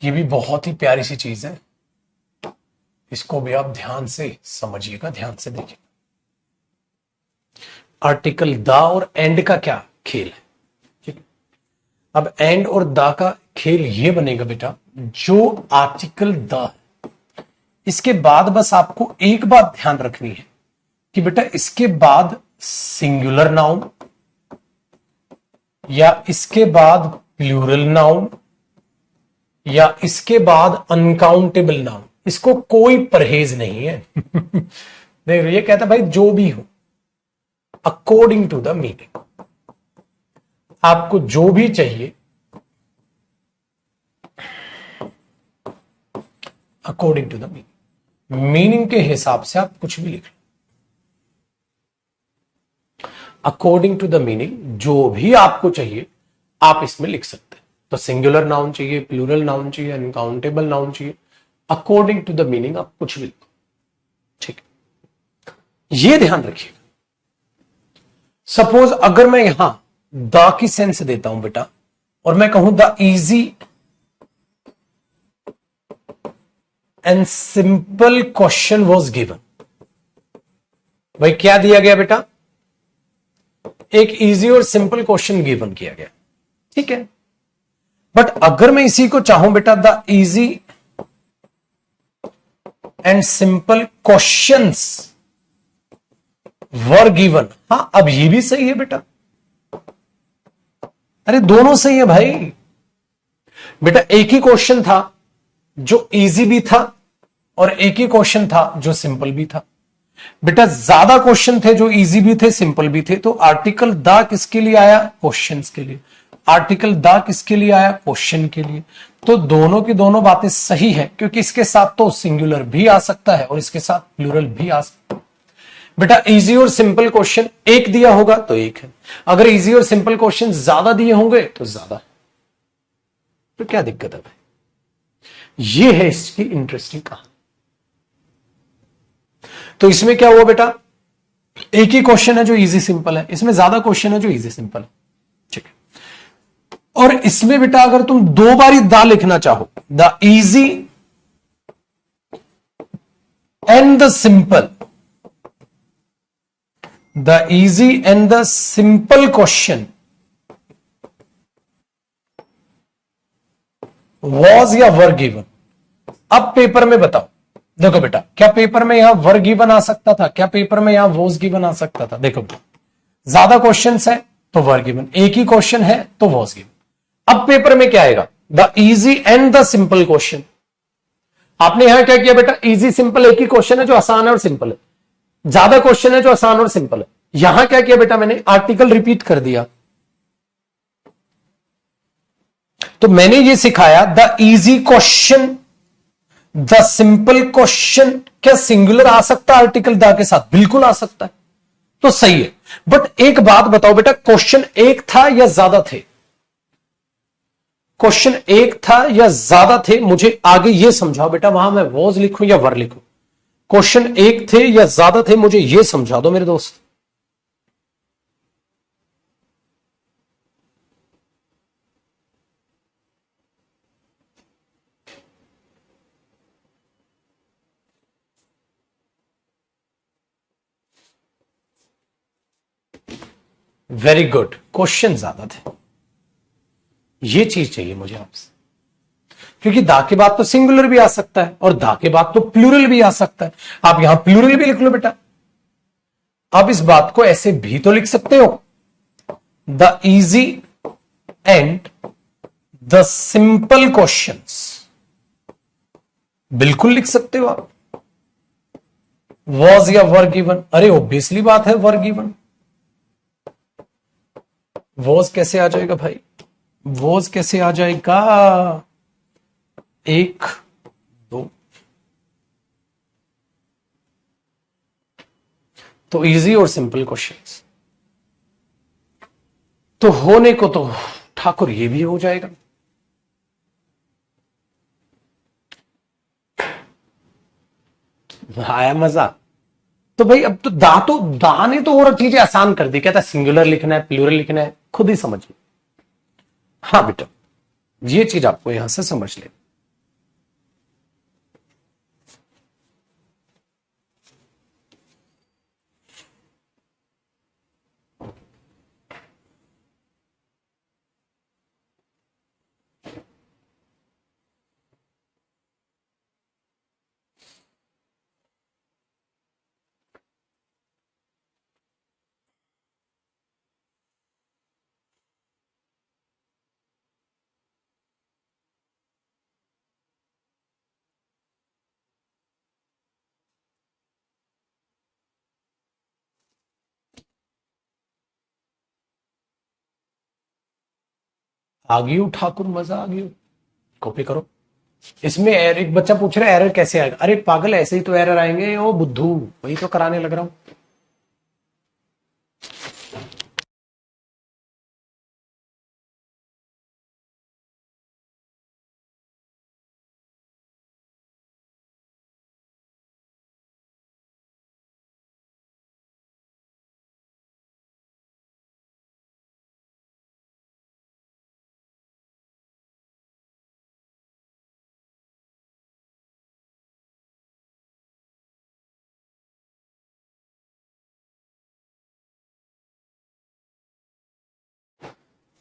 ये भी बहुत ही प्यारी सी चीज है, इसको भी आप ध्यान से समझिएगा, ध्यान से देखिए। आर्टिकल द और एंड का क्या खेल है, ठीक है। अब एंड और द का खेल ये बनेगा बेटा, जो आर्टिकल द इसके बाद बस आपको एक बात ध्यान रखनी है कि बेटा इसके बाद सिंगुलर नाउन या इसके बाद प्लूरल नाउन या इसके बाद अनकाउंटेबल नाउन, इसको कोई परहेज नहीं है। देख ये कहता है भाई जो भी हो अकॉर्डिंग टू द मीनिंग, आपको जो भी चाहिए according to the meaning, meaning के हिसाब से आप कुछ भी लिख लो। अकॉर्डिंग टू द मीनिंग जो भी आपको चाहिए आप इसमें लिख सकते हैं। तो सिंगुलर नाउन चाहिए, प्लूरल नाउन चाहिए, अनकाउंटेबल नाउन चाहिए, अकॉर्डिंग टू द मीनिंग आप कुछ भी लिखो, ठीक है। ये ध्यान रखिएगा। सपोज अगर मैं यहां द की सेंस देता हूं बेटा और मैं कहूं the easy and simple question was given, भाई क्या दिया गया बेटा, एक इजी और सिंपल क्वेश्चन गिवन किया गया, ठीक है। बट अगर मैं इसी को चाहूं बेटा the easy and simple questions were given, हां अब ये भी सही है बेटा, अरे दोनों सही है भाई। बेटा एक ही क्वेश्चन था जो इजी भी था और एक ही क्वेश्चन था जो सिंपल भी था। बेटा ज्यादा क्वेश्चन थे जो इजी भी थे सिंपल भी थे, तो आर्टिकल द किसके लिए आया, क्वेश्चंस के लिए। आर्टिकल द किसके लिए आया, क्वेश्चन के लिए। तो दोनों की दोनों बातें सही है, क्योंकि इसके साथ तो सिंगुलर भी आ सकता है और इसके साथ प्लूरल भी आ सकता है। बेटा इजी और सिंपल क्वेश्चन एक दिया होगा तो एक है, अगर इजी और सिंपल क्वेश्चन ज्यादा दिए होंगे तो ज्यादा है, तो क्या दिक्कत है भाई। ये है इसकी इंटरेस्टिंग कहानी। तो इसमें क्या हुआ बेटा, एक ही क्वेश्चन है जो इजी सिंपल है, इसमें ज्यादा क्वेश्चन है जो इजी सिंपल है, ठीक है। और इसमें बेटा अगर तुम दो बारी द लिखना चाहो, the easy and the simple, the easy and the simple question was या वर गिवन। अब पेपर में बताओ, देखो बेटा क्या पेपर में यहां वर गिवन आ सकता था, क्या पेपर में यहां वॉज गिवन आ सकता था। देखो बेटा ज्यादा क्वेश्चन है तो वर गिवन, एक ही क्वेश्चन है तो वॉज गिवन। अब पेपर में क्या आएगा, the easy and the simple question. आपने यहां क्या किया बेटा, इजी सिंपल एक ही क्वेश्चन है जो आसान है और सिंपल है, ज्यादा क्वेश्चन है जो आसान और सिंपल है। यहां क्या किया बेटा, मैंने आर्टिकल रिपीट कर दिया। तो मैंने ये सिखाया the easy question, the simple question, क्या सिंगुलर आ सकता है आर्टिकल द के साथ, बिल्कुल आ सकता है, तो सही है। बट एक बात बताओ बेटा, क्वेश्चन एक था या ज्यादा थे, क्वेश्चन एक था या ज्यादा थे, मुझे आगे ये समझाओ बेटा, वहां मैं वॉज लिखूं या वर लिखूं। क्वेश्चन एक थे या ज्यादा थे, मुझे ये समझा दो मेरे दोस्त। वेरी गुड, क्वेश्चन ज्यादा थे, ये चीज चाहिए मुझे आपसे, क्योंकि दा के बाद तो सिंगुलर भी आ सकता है और दा के बाद तो प्लूरल भी आ सकता है। आप यहां प्लूरल भी लिख लो बेटा। आप इस बात को ऐसे भी तो लिख सकते हो, the easy and the simple questions, बिल्कुल लिख सकते हो आप। वॉज या वर गिवन, अरे ऑब्वियसली बात है वर गिवन। वॉज कैसे आ जाएगा भाई, वॉज कैसे आ जाएगा, एक दो, तो इजी और सिंपल क्वेश्चंस तो होने को तो ठाकुर ये भी हो जाएगा। आया मजा, तो भाई अब तो दा ने तो और चीजें आसान कर दी, कहता है सिंगुलर लिखना है, प्लूरल लिखना है, खुद ही समझिए। हाँ बेटा, ये चीज आपको यहां से समझ ले। आ गई हो ठाकुर, मजा आ गई हो, कॉपी करो। इसमें एक बच्चा पूछ रहा है एरर कैसे आएगा। अरे पागल, ऐसे ही तो एरर आएंगे, ओ बुद्धू, वही तो कराने लग रहा हूं।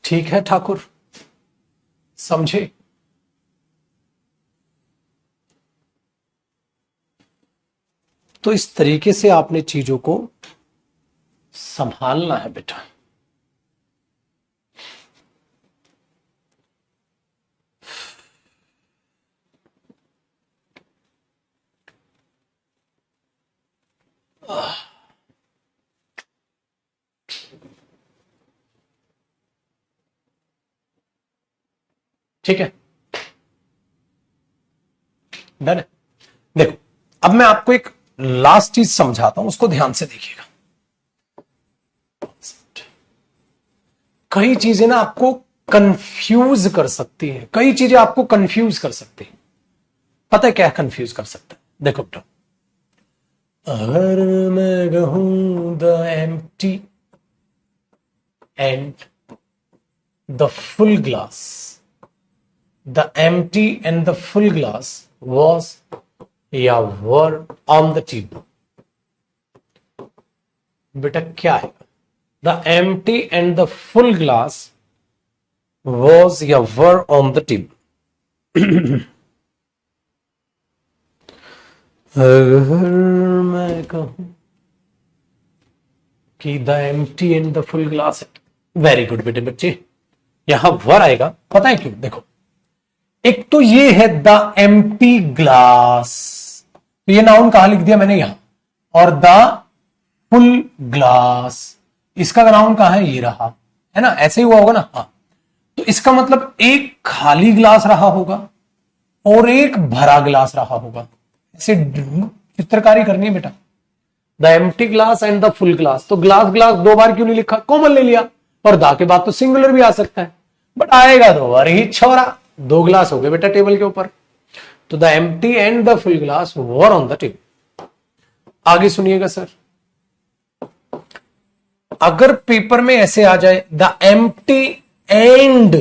ठीक है ठाकुर, समझे। तो इस तरीके से आपने चीजों को संभालना है बेटा। ठीक है, डन है। देखो, अब मैं आपको एक लास्ट चीज समझाता हूं, उसको ध्यान से देखिएगा। कई चीजें ना आपको कंफ्यूज कर सकती हैं, कई चीजें आपको कंफ्यूज कर सकती हैं। पता है क्या कंफ्यूज कर सकता है? देखो बेटा, अगर मैं कहूं the empty and the full glass, the empty and the full glass was या वर ऑन द टेबल, बेटा क्या है? The empty and the full glass was या वर ऑन द टेबल। अगर मैं कहूं कि the empty and the full glass है, वेरी गुड बेटे बच्चे, यहां वर आएगा। पता है क्यों? देखो, एक तो ये है द एम्प्टी ग्लास, तो ये नाउन कहां लिख दिया मैंने? यहां। और द फुल ग्लास, इसका नाउन कहां है? ये रहा, है ना? ऐसे ही हुआ होगा ना। हाँ, तो इसका मतलब एक खाली ग्लास रहा होगा और एक भरा ग्लास रहा होगा। ऐसे चित्रकारी करनी है बेटा। The empty glass and the full glass, तो ग्लास ग्लास दो बार क्यों नहीं लिखा? कॉमन ले लिया। और दा के बाद तो सिंगुलर भी आ सकता है, बट आएगा दो बार ही छोरा। दो ग्लास हो गए बेटा टेबल के ऊपर। तो the empty and the full glass were on the table. आगे सुनिएगा सर, अगर पेपर में ऐसे आ जाए the empty and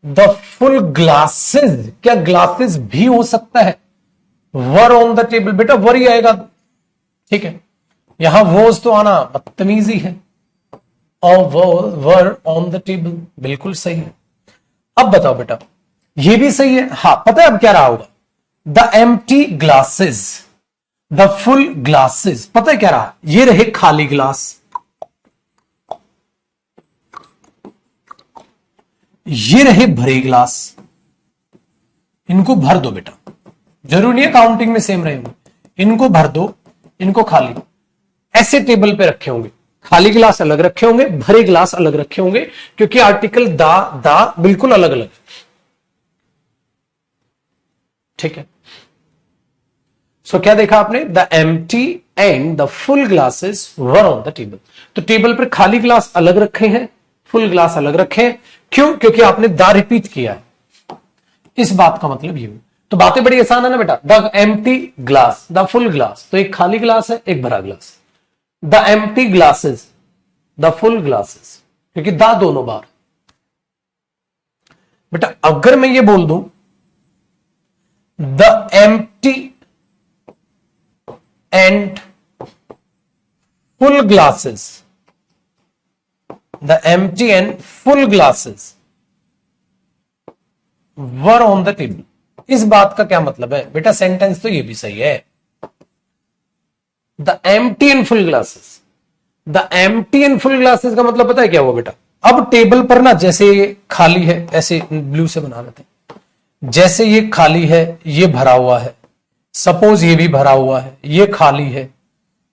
the full glasses, क्या ग्लासेस भी हो सकता है? वर ऑन द टेबल, बेटा वर ही आएगा। ठीक है, यहां वोज तो आना बदतमीजी है। और वर ऑन द टेबल बिल्कुल सही है। अब बताओ बेटा, ये भी सही है। हाँ, पता है अब क्या रहा होगा? The empty glasses, the full glasses, पता है क्या रहा? ये रहे खाली ग्लास, ये रहे भरे ग्लास। इनको भर दो बेटा, जरूरी नहीं है काउंटिंग में सेम रहेंगे। इनको भर दो, इनको खाली। ऐसे टेबल पे रखे होंगे, खाली ग्लास अलग रखे होंगे, भरे ग्लास अलग रखे होंगे, क्योंकि आर्टिकल दा बिल्कुल अलग अलग। ठीक है, सो क्या देखा आपने? The empty and the full glasses were on the table. तो टेबल पर खाली ग्लास अलग रखे हैं, फुल ग्लास अलग रखे हैं। क्यों? क्योंकि आपने दा रिपीट किया है। इस बात का मतलब ये, तो बातें बड़ी आसान है ना बेटा। The empty glass, the full glass, तो एक खाली ग्लास है एक भरा glass. The empty glasses, the full glasses, क्योंकि द दोनों बार। बेटा अगर मैं ये बोल दूं the empty and full glasses, the empty and full glasses were on the table, इस बात का क्या मतलब है बेटा? सेंटेंस तो ये भी सही है। The empty and full glasses, the empty and full glasses का मतलब पता है क्या हुआ बेटा? अब टेबल पर ना जैसे ये खाली है, ऐसे ब्लू से बना लेते हैं, जैसे ये खाली है ये भरा हुआ है, सपोज ये भी भरा हुआ है ये खाली है,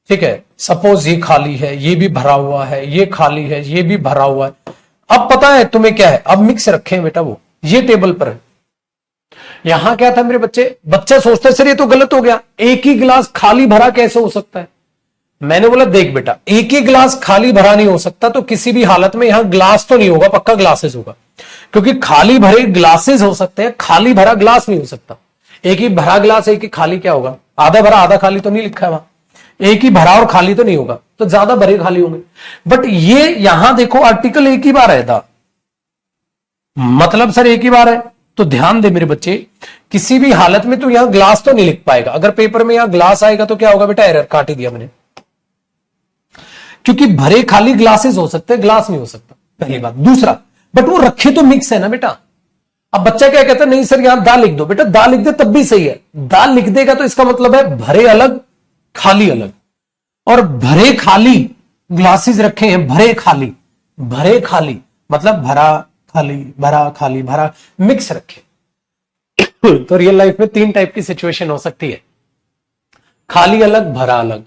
ठीक है, सपोज ये खाली है ये भी भरा हुआ है, ये खाली है ये भी भरा हुआ है। अब पता है तुम्हें क्या है? अब मिक्स रखे हैं बेटा, वो ये टेबल पर है। यहां क्या था मेरे बच्चे? बच्चा सोचता है सर ये तो गलत हो गया, एक ही गिलास खाली भरा कैसे हो सकता है? मैंने बोला देख बेटा, एक ही गिलास खाली भरा नहीं हो सकता, तो किसी भी हालत में यहां ग्लास तो नहीं होगा, पक्का ग्लासेस होगा, क्योंकि खाली भरे ग्लासेस हो सकते हैं, खाली भरा ग्लास नहीं हो सकता। एक ही भरा ग्लास एक ही खाली क्या होगा? आधा भरा आधा खाली तो नहीं लिखा है वहां, एक ही भरा और खाली तो नहीं होगा, तो ज्यादा भरे खाली होंगे। बट ये यहां देखो आर्टिकल एक ही बार है था, मतलब सर एक ही बार है, तो ध्यान दे मेरे बच्चे, किसी भी हालत में तो यहां ग्लास तो नहीं लिख पाएगा। अगर पेपर में यहां ग्लास आएगा तो क्या होगा बेटा? एरर, काट ही दिया मैंने, क्योंकि भरे खाली ग्लासेस हो सकते हैं, ग्लास नहीं हो सकता, पहली बात। दूसरा, बट वो रखे तो मिक्स है ना बेटा। अब बच्चा क्या कहता है? नहीं सर यहां दा लिख दो। बेटा दा लिख दे तब भी सही है, दा लिख देगा तो इसका मतलब है भरे अलग खाली अलग, और भरे खाली ग्लासेस रखे हैं, भरे खाली, भरे खाली मतलब भरा खाली भरा खाली भरा मिक्स रखे। तो रियल लाइफ में तीन टाइप की सिचुएशन हो सकती है, खाली अलग भरा अलग।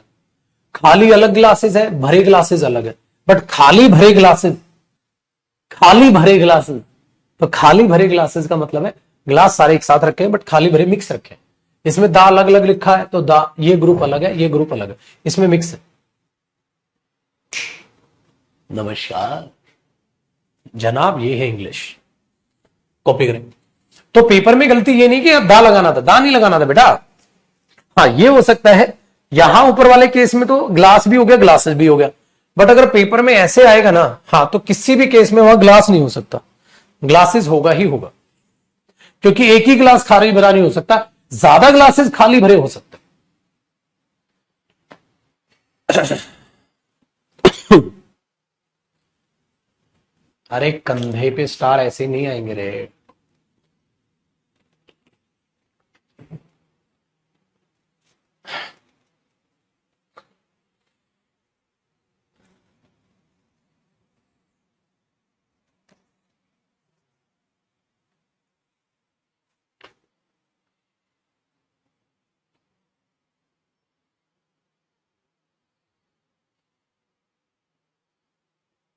खाली अलग ग्लासेस है, भरे ग्लासेस अलग है, बट खाली भरे ग्लासेस, खाली भरे ग्लासेस, तो खाली भरे ग्लासेस का मतलब है ग्लास सारे एक साथ रखे हैं बट खाली भरे मिक्स रखे हैं। इसमें दा अलग अलग लिखा है तो दा, ये ग्रुप अलग है ये ग्रुप अलग है, इसमें मिक्स है। नमस्कार जनाब, ये है इंग्लिश, कॉपी करें। तो पेपर में गलती ये नहीं कि अब दा लगाना था, दा नहीं लगाना था बेटा। हाँ ये हो सकता है, यहां ऊपर वाले केस में तो ग्लास भी हो गया ग्लासेस भी हो गया, बट अगर पेपर में ऐसे आएगा ना, हाँ, तो किसी भी केस में वहां ग्लास नहीं हो सकता, ग्लासेस होगा ही होगा, क्योंकि एक ही ग्लास खाली भरा नहीं हो सकता, ज्यादा ग्लासेस खाली भरे हो सकते। अरे कंधे पे स्टार ऐसे नहीं आएंगे रे।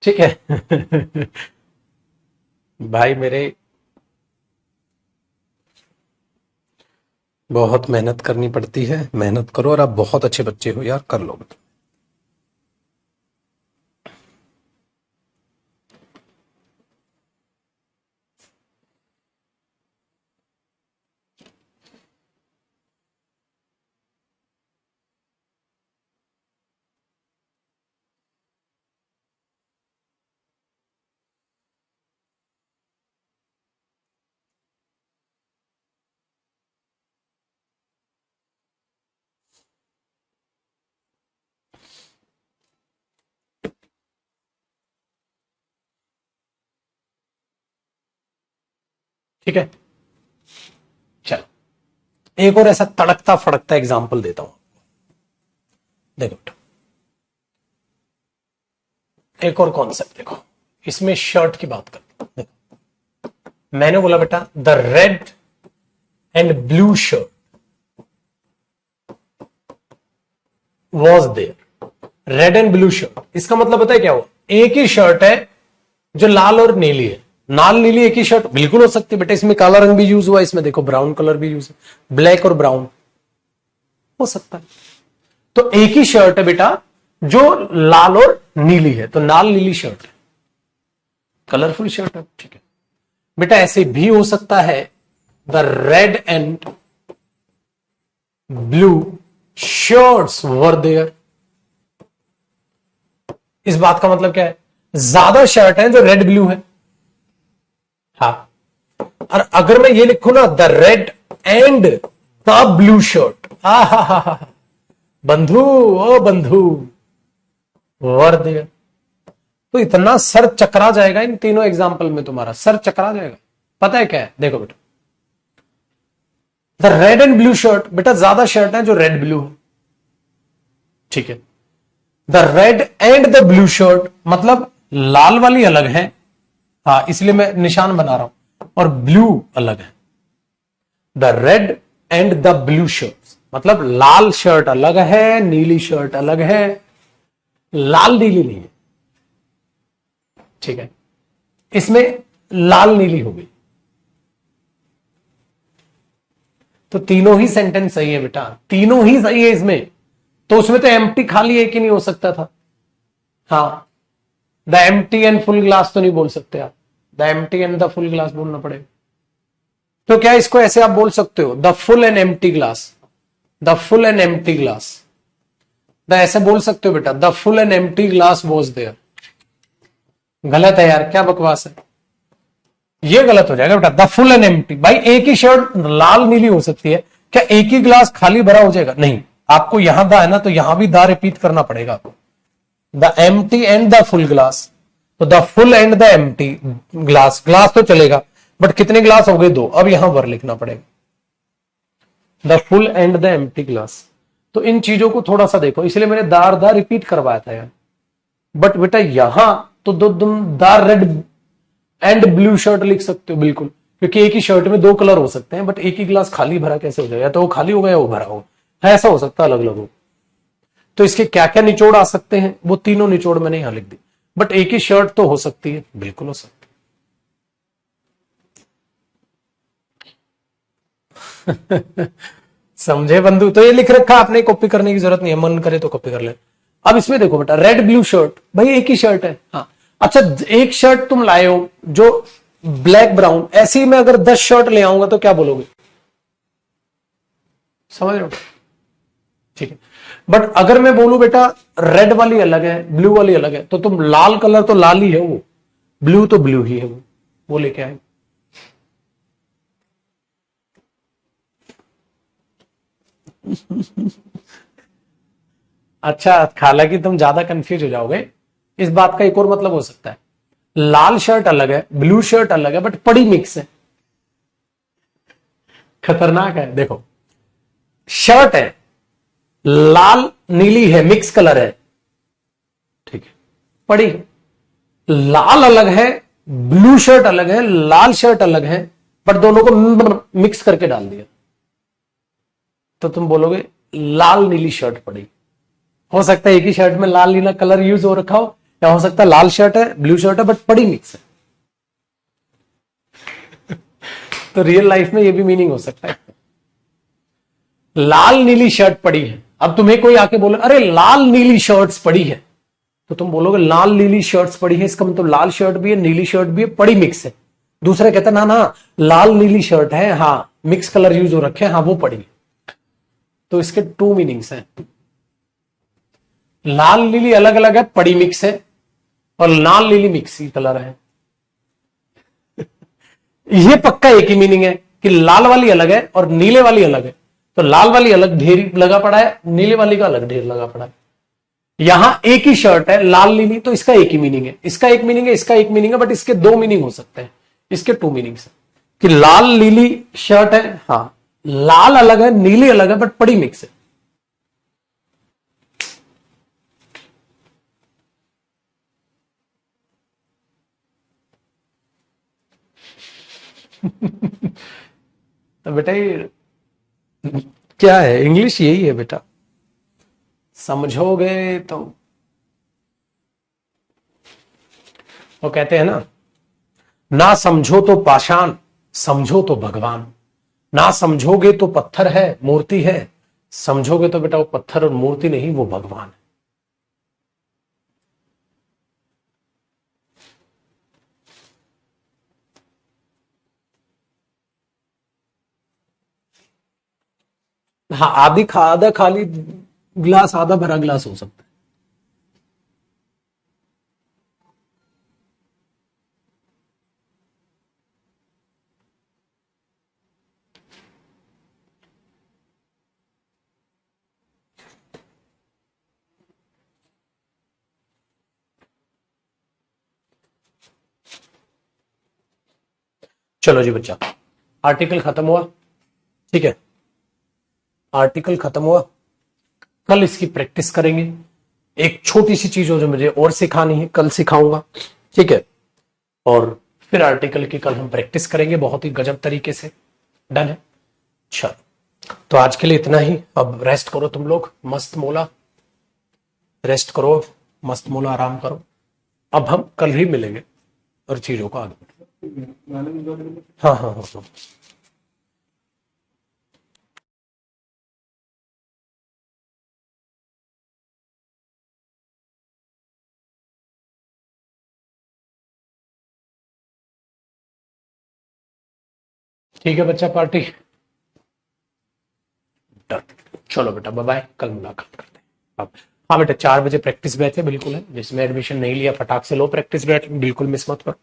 ठीक है। भाई मेरे बहुत मेहनत करनी पड़ती है, मेहनत करो, और आप बहुत अच्छे बच्चे हो यार, कर लोगे। ठीक है, चलो एक और ऐसा तड़कता फड़कता एग्जाम्पल देता हूं। देखो बेटा, एक और कॉन्सेप्ट देखो, इसमें शर्ट की बात करते हैं। देखो मैंने बोला बेटा the red and blue shirt was there, red and blue shirt, इसका मतलब पता है क्या हुआ? एक ही शर्ट है जो लाल और नीली है, लाल नीली एक ही शर्ट बिल्कुल हो सकती है बेटा, इसमें काला रंग भी यूज हुआ, इसमें देखो ब्राउन कलर भी यूज है, ब्लैक और ब्राउन हो सकता है। तो एक ही शर्ट है बेटा जो लाल और नीली है, तो लाल नीली शर्ट है, कलरफुल शर्ट है, ठीक है बेटा। ऐसे भी हो सकता है the red and blue shirts were there. इस बात का मतलब क्या है? ज्यादा शर्ट है जो रेड ब्लू है। हाँ, और अगर मैं ये लिखूं ना, the red and the blue shirt, हा हा हा हा, बंधु, ओ बंधु, वर देयर। तो इतना सर चकरा जाएगा इन तीनों एग्जाम्पल में, तुम्हारा सर चकरा जाएगा। पता है क्या है? देखो बेटा, the red and blue shirt, बेटा ज्यादा शर्ट है जो रेड ब्लू है, ठीक है। The red and the blue shirt मतलब लाल वाली अलग है, हाँ इसलिए मैं निशान बना रहा हूं, और ब्लू अलग है। The red and the blue shirt मतलब लाल शर्ट अलग है, नीली शर्ट अलग है, लाल नीली नहीं है, ठीक है। इसमें लाल नीली हो गई। तो तीनों ही सेंटेंस सही है बेटा, तीनों ही सही है इसमें। तो उसमें तो एम्प्टी खाली एक ही नहीं हो सकता था। हाँ, the empty and full glass तो नहीं बोल सकते आप, the empty and the full glass बोलना पड़ेगा। तो क्या इसको ऐसे आप बोल सकते हो, the full and empty glass, the full and empty glass, the ऐसे बोल सकते हो बेटा, the full and empty glass was there. गलत है यार, क्या बकवास है, ये गलत हो जाएगा बेटा। द फुल एंड एम्प्टी, भाई एक ही शर्ट लाल नीली हो सकती है, क्या एक ही ग्लास खाली भरा हो जाएगा? नहीं, आपको यहां दा है ना, तो यहां भी दा रिपीट करना पड़ेगा आपको। The empty and the full glass, तो the full and the empty glass, glass तो चलेगा, बट कितने ग्लास हो गए? दो। अब यहां वर लिखना पड़ेगा, the full and the empty glass. तो इन चीजों को थोड़ा सा देखो, इसलिए मैंने दार दा रिपीट करवाया था यार। बट बेटा यहां तो दो तुम दार रेड एंड ब्लू शर्ट लिख सकते हो, बिल्कुल, क्योंकि एक ही शर्ट में दो कलर हो सकते हैं, बट एक ही ग्लास खाली भरा कैसे हो जाएगा? या तो वो खाली होगा या वो भरा होगा, ऐसा हो सकता है, अलग अलग हो। तो इसके क्या क्या निचोड़ आ सकते हैं, वो तीनों निचोड़ मैंने यहां लिख दी। बट एक ही शर्ट तो हो सकती है, बिल्कुल हो सकती है। समझे बंधु? तो ये लिख रखा, आपने कॉपी करने की जरूरत नहीं है, मन करे तो कॉपी कर ले। अब इसमें देखो बेटा, रेड ब्लू शर्ट, भाई एक ही शर्ट है, हाँ। अच्छा, एक शर्ट तुम लाए हो जो ब्लैक ब्राउन, ऐसी मैं अगर 10 शर्ट ले आऊंगा तो क्या बोलोगे? समझ रहे हो? ठीक है। बट अगर मैं बोलूं बेटा रेड वाली अलग है, ब्लू वाली अलग है, तो तुम लाल कलर तो लाल ही है वो, ब्लू तो ब्लू ही है वो लेके आए। अच्छा, हालांकि तुम ज्यादा कंफ्यूज हो जाओगे। इस बात का एक और मतलब हो सकता है, लाल शर्ट अलग है, ब्लू शर्ट अलग है, बट पड़ी मिक्स है। खतरनाक है, देखो, शर्ट है, लाल नीली है, मिक्स कलर है, ठीक है, पड़ी लाल अलग है, ब्लू शर्ट अलग है, लाल शर्ट अलग है, बट दोनों को मिक्स करके डाल दिया, तो तुम बोलोगे लाल नीली शर्ट पड़ी। हो सकता है एक ही शर्ट में लाल नीला कलर यूज हो रखा हो, या हो सकता है लाल शर्ट है, ब्लू शर्ट है, बट पड़ी मिक्स है। तो रियल लाइफ में ये भी मीनिंग हो सकता है, लाल नीली शर्ट पड़ी है। अब तुम्हें कोई आके बोले अरे लाल नीली शर्ट्स पड़ी है, तो तुम बोलोगे लाल नीली शर्ट्स पड़ी है, इसका मतलब लाल शर्ट भी है, नीली शर्ट भी है, पड़ी मिक्स है। दूसरा कहता ना ना, लाल नीली शर्ट है, हाँ मिक्स कलर यूज हो रखे हैं, हाँ वो पड़ी है। तो इसके टू मीनिंग्स हैं, लाल नीली अलग अलग है, पड़ी मिक्स है, और लाल नीली मिक्स ही कलर है। ये पक्का एक ही मीनिंग है कि लाल वाली अलग है और नीले वाली अलग है, तो लाल वाली अलग ढेर लगा पड़ा है, नीले वाली का अलग ढेर लगा पड़ा है। यहां एक ही शर्ट है लाल नीली, तो इसका एक ही मीनिंग है, इसका एक मीनिंग है, इसका एक मीनिंग है, बट इसके दो मीनिंग हो सकते हैं। इसके टू मीनिंग्स है कि लाल नीली शर्ट है, हाँ लाल अलग है, नीली अलग है, बट पड़ी मिक्स है। तो बेटा ये क्या है, इंग्लिश यही है बेटा, समझोगे तो। वो कहते हैं ना समझो तो पाषाण, समझो तो भगवान। ना समझोगे तो पत्थर है, मूर्ति है, समझोगे तो बेटा वो पत्थर और मूर्ति नहीं, वो भगवान है। हाँ, आधा खाली ग्लास आधा भरा ग्लास हो सकता है। चलो जी बच्चा, आर्टिकल खत्म हुआ। ठीक है, आर्टिकल खत्म हुआ। कल इसकी प्रैक्टिस करेंगे। एक छोटी सी चीज हो जो मुझे और सिखानी है, कल सिखाऊंगा। ठीक है, और फिर आर्टिकल की कल हम प्रैक्टिस करेंगे बहुत ही गजब तरीके से। डन है। चलो, तो आज के लिए इतना ही। अब रेस्ट करो तुम लोग, मस्त मोला रेस्ट करो, मस्त मोला आराम करो। अब हम कल ही मिलेंगे और चीजों को आगे बढ़ाएंगे। हाँ हाँ हाँ हाँ। ठीक है बच्चा, पार्टी डन। चलो बेटा, बाय बाय, कल मुलाकात करते हैं अब। हाँ बेटा, 4 बजे प्रैक्टिस बैच है, बिल्कुल है। जिसमें एडमिशन नहीं लिया फटाक से लो प्रैक्टिस बैच, बिल्कुल मिस मत करो।